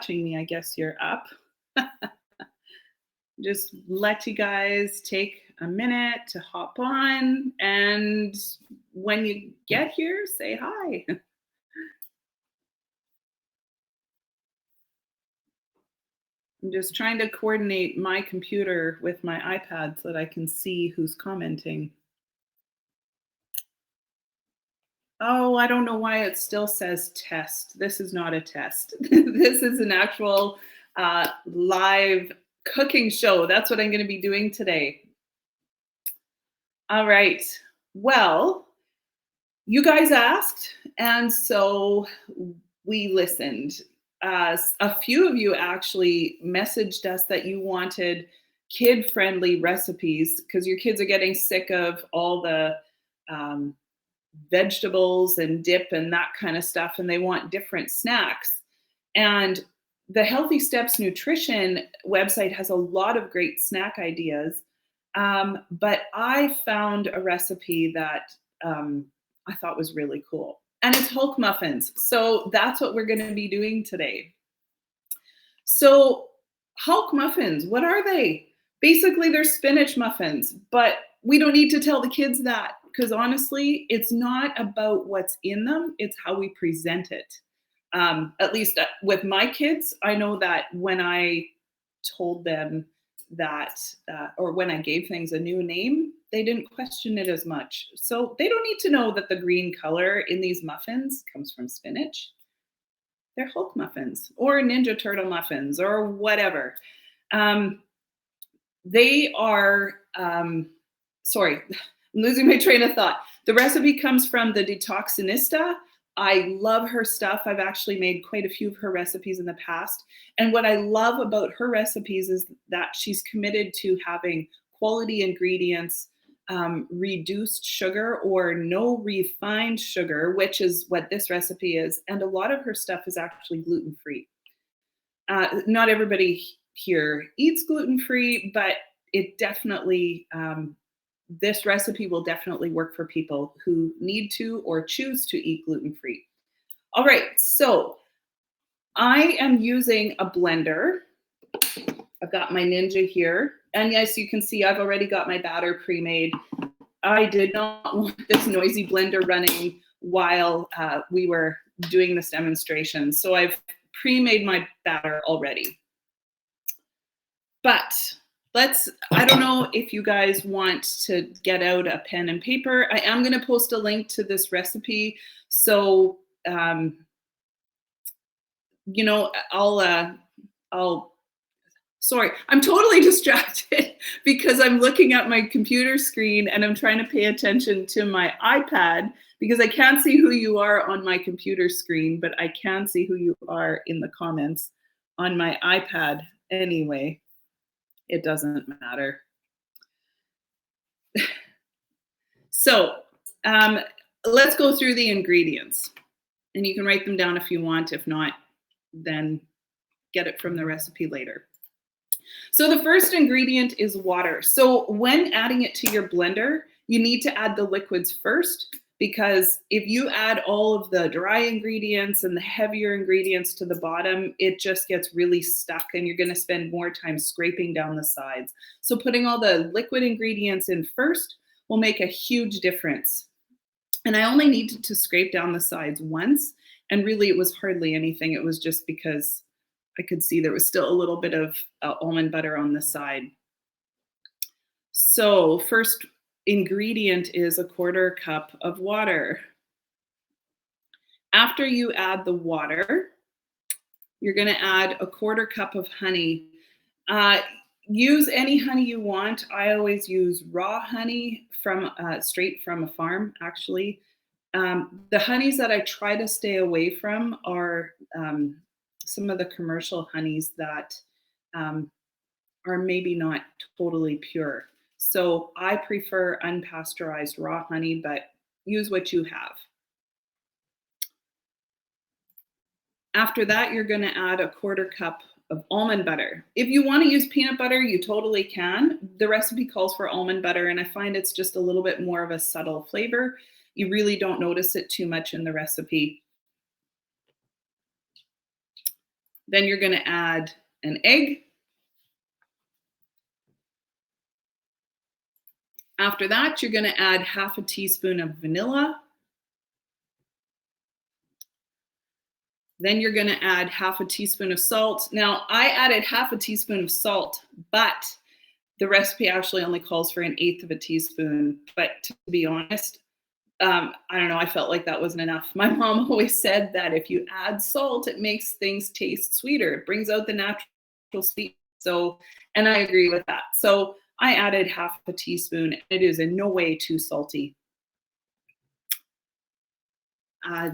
watching me, I guess you're up. Just let you guys take a minute to hop on. And when you get here, say hi. I'm just trying to coordinate my computer with my iPad so that I can see who's commenting. Oh, I don't know why it still says test. This is not a test. This is an actual live cooking show. That's what I'm going to be doing today. All right. Well, you guys asked, and so we listened. A few of you actually messaged us that you wanted kid-friendly recipes because your kids are getting sick of all the um, vegetables and dip and that kind of stuff, and they want different snacks. And the Healthy Steps Nutrition website has a lot of great snack ideas. But I found a recipe that I thought was really cool. And it's Hulk muffins. So that's what we're going to be doing today. So, Hulk muffins, what are they? Basically, they're spinach muffins, but we don't need to tell the kids that because honestly, it's not about what's in them, it's how we present it. At least with my kids, I know that when I told them that, or when I gave things a new name, they didn't question it as much. So they don't need to know that the green color in these muffins comes from spinach. They're Hulk muffins or Ninja Turtle muffins or whatever. They are, sorry, I'm losing my train of thought. The recipe comes from the Detoxinista. I love her stuff. I've actually made quite a few of her recipes in the past. And what I love about her recipes is that she's committed to having quality ingredients, reduced sugar or no refined sugar, which is what this recipe is. And a lot of her stuff is actually gluten-free. Not everybody here eats gluten-free, but it definitely, this recipe will definitely work for people who need to or choose to eat gluten-free. All right, so I am using a blender. I've got my Ninja here. And yes, you can see I've already got my batter pre-made. I did not want this noisy blender running while we were doing this demonstration. So I've pre-made my batter already. But I don't know if you guys want to get out a pen and paper. I am going to post a link to this recipe. So, you know, sorry, I'm totally distracted because I'm looking at my computer screen and I'm trying to pay attention to my iPad because I can't see who you are on my computer screen, but I can see who you are in the comments on my iPad anyway. It doesn't matter. So let's go through the ingredients. And you can write them down if you want. If not, then get it from the recipe later. So the first ingredient is water. So when adding it to your blender, you need to add the liquids first, because if you add all of the dry ingredients and the heavier ingredients to the bottom, it just gets really stuck and you're going to spend more time scraping down the sides. So putting all the liquid ingredients in first will make a huge difference. And I only needed to scrape down the sides once, and really it was hardly anything. It was just because I could see there was still a little bit of almond butter on the side. So first ingredient is a 1/4 cup of water. After you add the water, you're going to add a 1/4 cup of honey. Use any honey you want. I always use raw honey from straight from a farm, actually. The honeys that I try to stay away from are some of the commercial honeys that are maybe not totally pure. So I prefer unpasteurized raw honey, but use what you have. After that, you're going to add a 1/4 cup of almond butter. If you want to use peanut butter, you totally can. The recipe calls for almond butter, and I find it's just a little bit more of a subtle flavor. You really don't notice it too much in the recipe. Then you're going to add an egg. After that, you're going to add half a teaspoon of vanilla. Then you're going to add half a teaspoon of salt. Now, I added half a teaspoon of salt, but the recipe actually only calls for an eighth of a teaspoon. But to be honest, I don't know, I felt like that wasn't enough. My mom always said that if you add salt, it makes things taste sweeter. It brings out the natural sweet. So, and I agree with that. So I added half a teaspoon. It is in no way too salty.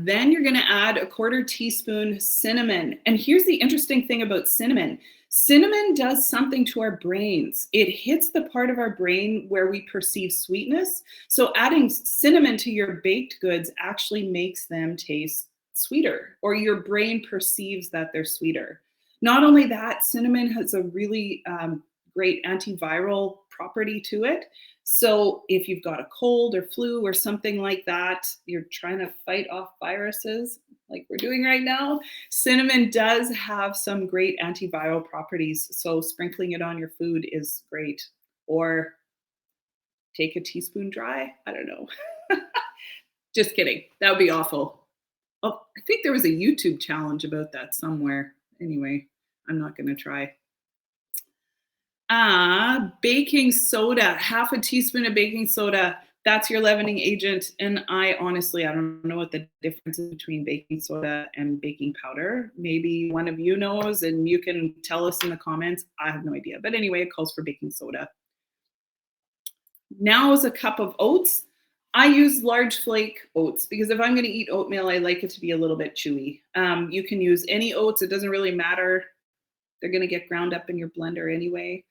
Then you're going to add a quarter teaspoon cinnamon. And here's the interesting thing about cinnamon. Cinnamon does something to our brains. It hits the part of our brain where we perceive sweetness. So adding cinnamon to your baked goods actually makes them taste sweeter, or your brain perceives that they're sweeter. Not only that, cinnamon has a really great antiviral property to it. So if you've got a cold or flu or something like that, you're trying to fight off viruses like we're doing right now, cinnamon does have some great antiviral properties. So sprinkling it on your food is great. Or take a teaspoon dry. I don't know. Just kidding. That would be awful. Oh, I think there was a YouTube challenge about that somewhere. Anyway, I'm not going to try. Baking soda, half a teaspoon of baking soda. That's your leavening agent. And I don't know what the difference is between baking soda and baking powder. Maybe one of you knows and you can tell us in the comments. I have no idea. But anyway, it calls for baking soda. Now is a cup of oats. I use large flake oats because if I'm going to eat oatmeal, I like it to be a little bit chewy. You can use any oats. It doesn't really matter. They're going to get ground up in your blender anyway.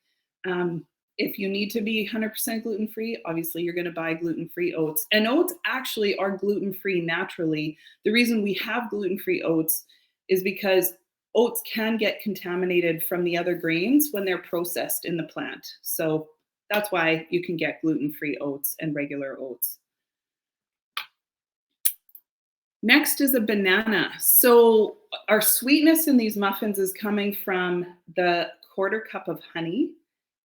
If you need to be 100% gluten-free, obviously you're going to buy gluten-free oats. And oats actually are gluten-free naturally. The reason we have gluten-free oats is because oats can get contaminated from the other grains when they're processed in the plant. So that's why you can get gluten-free oats and regular oats. Next is a banana. So our sweetness in these muffins is coming from the quarter cup of honey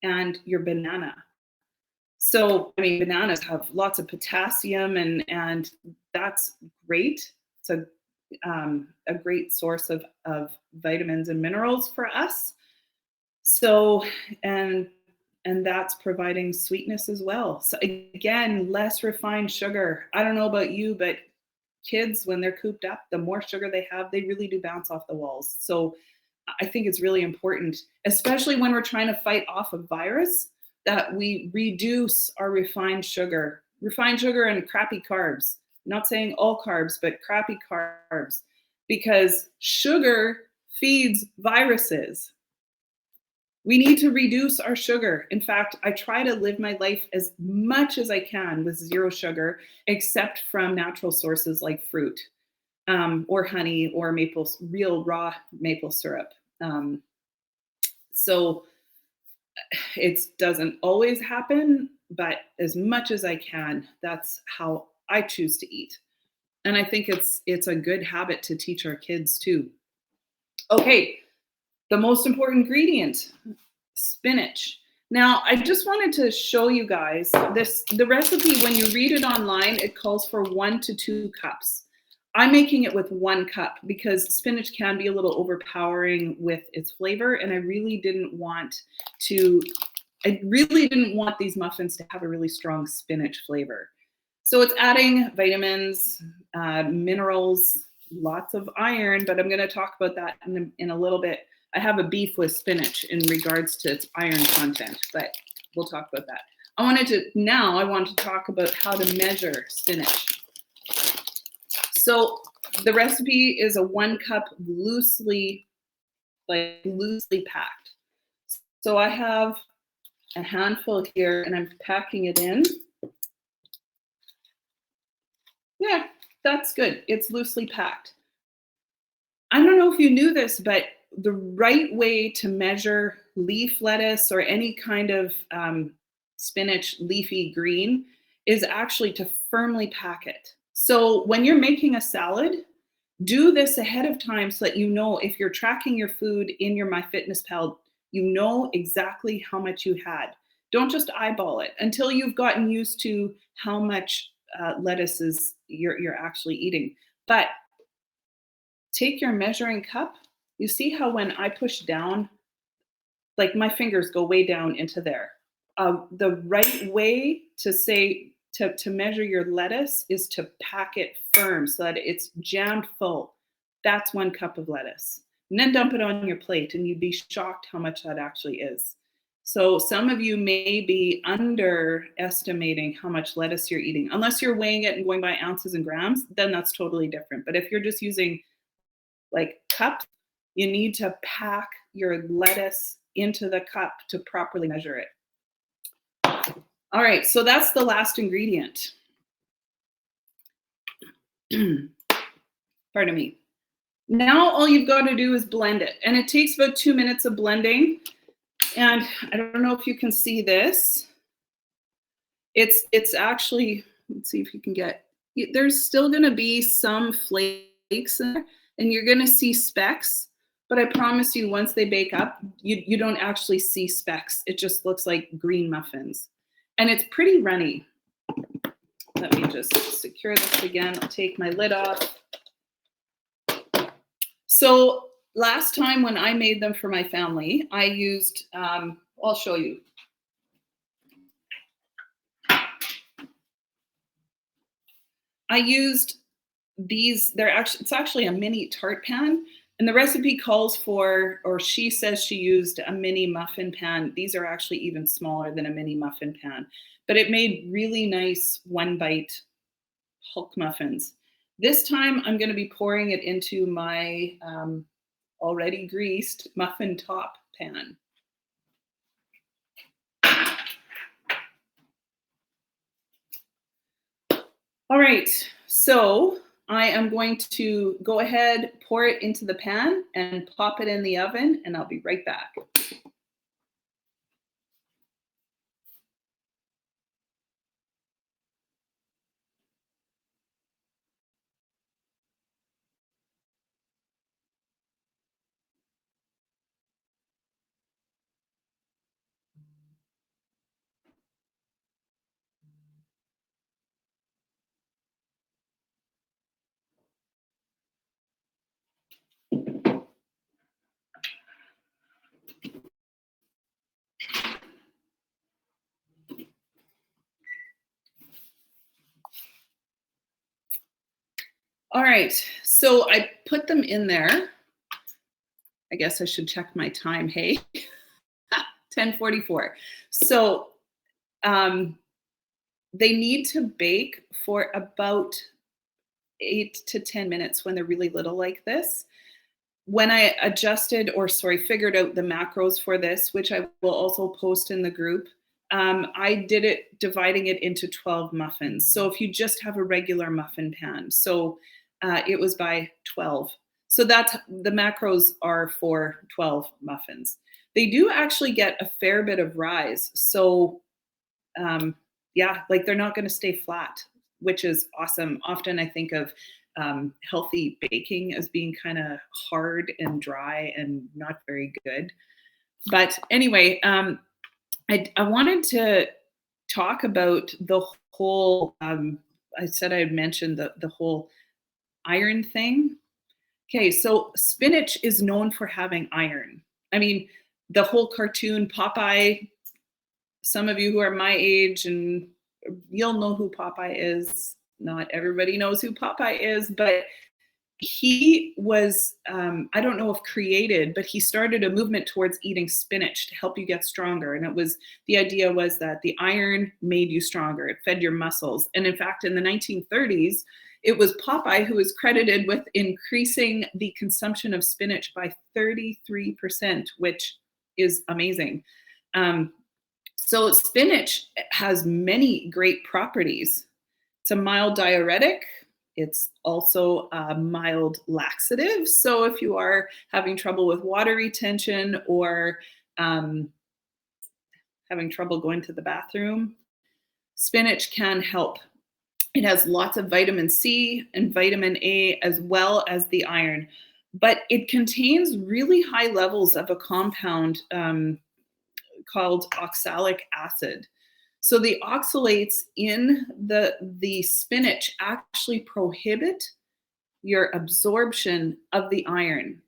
and your banana. So, I mean, bananas have lots of potassium and that's great. It's a great source of vitamins and minerals for us. So, and that's providing sweetness as well. So again, less refined sugar. I don't know about you, but kids, when they're cooped up, the more sugar they have, they really do bounce off the walls. So I think it's really important, especially when we're trying to fight off a virus, that we reduce our refined sugar and crappy carbs. I'm not saying all carbs, but crappy carbs, because sugar feeds viruses. We need to reduce our sugar. In fact, I try to live my life as much as I can with zero sugar, except from natural sources like fruit or honey or real raw maple syrup. So it doesn't always happen, but as much as I can, that's how I choose to eat. And I think it's a good habit to teach our kids too. Okay, the most important ingredient, spinach. Now, I just wanted to show you guys the recipe. When you read it online, it calls for 1 to 2 cups. I'm making it with 1 cup because spinach can be a little overpowering with its flavor, and I really didn't want these muffins to have a really strong spinach flavor. So it's adding vitamins, minerals, lots of iron, but I'm going to talk about that in a little bit. I have a beef with spinach in regards to its iron content, but we'll talk about that. I want to talk about how to measure spinach. So the recipe is a 1 cup loosely packed. So I have a handful here and I'm packing it in. Yeah, that's good. It's loosely packed. I don't know if you knew this, but the right way to measure leaf lettuce or any kind of spinach leafy green is actually to firmly pack it. So when you're making a salad, Do this ahead of time so that you know if you're tracking your food in your MyFitnessPal, you know exactly how much you had. Don't just eyeball it until you've gotten used to how much lettuces you're actually eating. But take your measuring cup. You see how when I push down, like my fingers go way down into there. The right way to say to measure your lettuce is to pack it firm so that it's jammed full. That's 1 cup of lettuce. And then dump it on your plate, and you'd be shocked how much that actually is. So some of you may be underestimating how much lettuce you're eating. Unless you're weighing it and going by ounces and grams, then that's totally different. But if you're just using like cups, you need to pack your lettuce into the cup to properly measure it. All right, so that's the last ingredient. Pardon me. Now all you've got to do is blend it. And it takes about 2 minutes of blending. And I don't know if you can see this. It's actually, let's see if you can get, there's still going to be some flakes in there, and you're going to see specks. But I promise you, once they bake up, you don't actually see specks. It just looks like green muffins. And it's pretty runny. Let me just secure this again. I'll take my lid off. So last time when I made them for my family, I used, I'll show you. I used these, it's actually a mini tart pan, and the recipe calls for, or she says she used a mini muffin pan. These are actually even smaller than a mini muffin pan, but it made really nice 1-bite Hulk muffins. This time I'm going to be pouring it into my already greased muffin top pan. All right, so I am going to go ahead, pour it into the pan and pop it in the oven, and I'll be right back. All right, so I put them in there. I guess I should check my time, hey? 10:44. So they need to bake for about 8 to 10 minutes when they're really little like this. When I figured out the macros for this, which I will also post in the group, I did it dividing it into 12 muffins. So if you just have a regular muffin pan, so it was by 12. So that's the macros are for 12 muffins. They do actually get a fair bit of rise. So yeah, like they're not going to stay flat, which is awesome. Often I think of healthy baking as being kind of hard and dry and not very good. But anyway, I wanted to talk about the whole, I said I had mentioned the whole iron thing. Okay, so spinach is known for having iron. I mean, the whole cartoon Popeye, some of you who are my age and you'll know who Popeye is. Not everybody knows who Popeye is, but he was, I don't know if created, but he started a movement towards eating spinach to help you get stronger. And the idea was that the iron made you stronger. It fed your muscles. And in fact, in the 1930s, it was Popeye who was credited with increasing the consumption of spinach by 33%, which is amazing. So spinach has many great properties. It's a mild diuretic. It's also a mild laxative. So if you are having trouble with water retention or having trouble going to the bathroom, spinach can help. It has lots of vitamin C and vitamin A as well as the iron, but it contains really high levels of a compound called oxalic acid. So the oxalates in the spinach actually prohibit your absorption of the iron.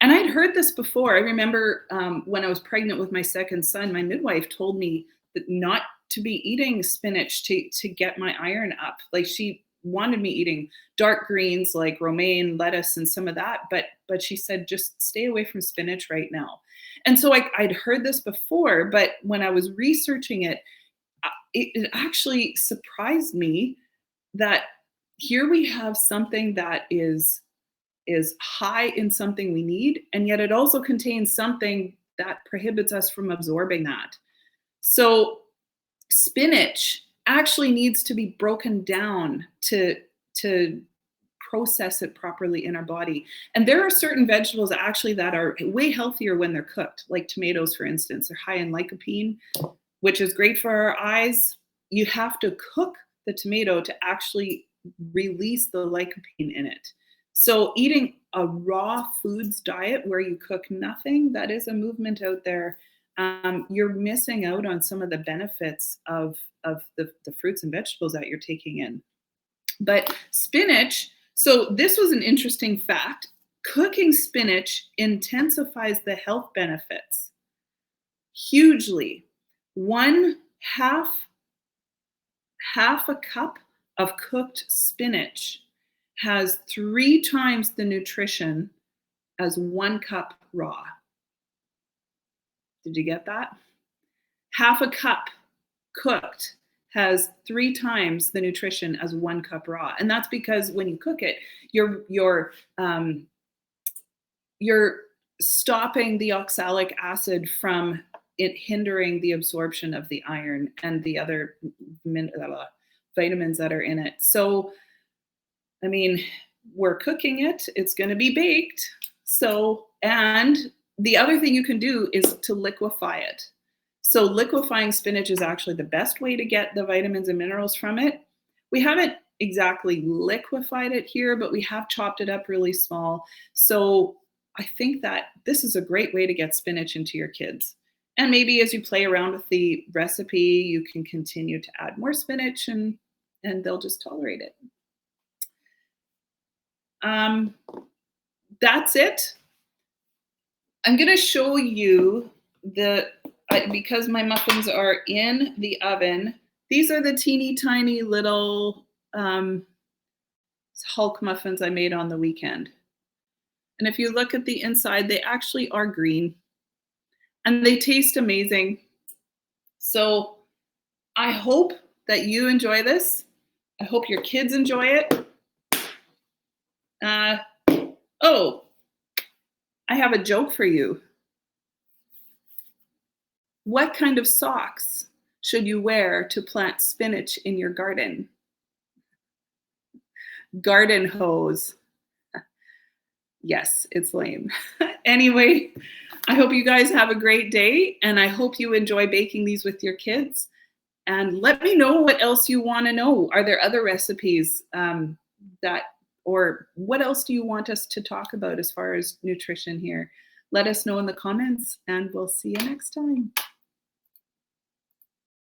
And I'd heard this before. I remember when I was pregnant with my second son, my midwife told me that not to be eating spinach to get my iron up. Like she wanted me eating dark greens like romaine, lettuce, and some of that, but she said just stay away from spinach right now. And so I'd heard this before, but when I was researching it, it actually surprised me that here we have something that is high in something we need, and yet it also contains something that prohibits us from absorbing that. So spinach actually needs to be broken down to process it properly in our body. And there are certain vegetables actually that are way healthier when they're cooked, like tomatoes, for instance. They're high in lycopene, which is great for our eyes. You have to cook the tomato to actually release the lycopene in it. So eating a raw foods diet where you cook nothing, that is a movement out there. You're missing out on some of the benefits of the fruits and vegetables that you're taking in. But spinach, so this was an interesting fact. Cooking spinach intensifies the health benefits hugely. One half a cup of cooked spinach has 3 times the nutrition as 1 cup raw. Did you get that? Half a cup cooked has 3 times the nutrition as 1 cup raw. And that's because when you cook it, you're stopping the oxalic acid from it hindering the absorption of the iron and the other vitamins that are in it. So, I mean, we're cooking it, it's going to be baked. So, and the other thing you can do is to liquefy it. So, liquefying spinach is actually the best way to get the vitamins and minerals from it. We haven't exactly liquefied it here, but we have chopped it up really small. So, I think that this is a great way to get spinach into your kids. And maybe as you play around with the recipe, you can continue to add more spinach and they'll just tolerate it. That's it. I'm going to show you because my muffins are in the oven, these are the teeny tiny little Hulk muffins I made on the weekend. And if you look at the inside, they actually are green and they taste amazing. So I hope that you enjoy this. I hope your kids enjoy it. Oh, I have a joke for you. What kind of socks should you wear to plant spinach in your garden? Garden hose. Yes, it's lame. Anyway, I hope you guys have a great day, and I hope you enjoy baking these with your kids. And let me know what else you want to know. Are there other recipes or what else do you want us to talk about as far as nutrition here? Let us know in the comments, and we'll see you next time.